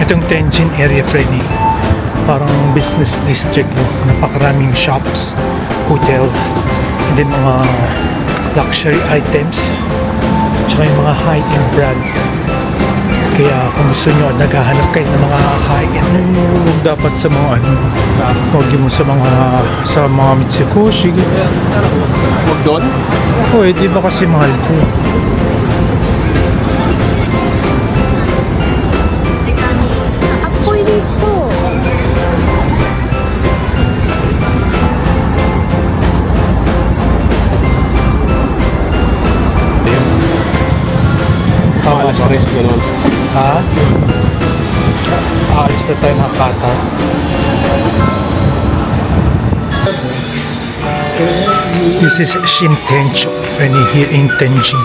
Itong Tenjin area, Freddy, parang business district, no? Napakaraming shops, hotel, and then mga luxury items, tsaka yung mga high-end brands. Kaya kung gusto nyo, naghahanap kayo ng mga high-end, huwag dapat sa mga ano, huwag mo sa mga Mitsukoshi. Huwag doon? Oh, di ba kasi mahal to? Apoy dito. Alas tres, gano'n. Ha? Aalis na tayo ng Qatar. This is Shintencho, friendly here in Tenjin.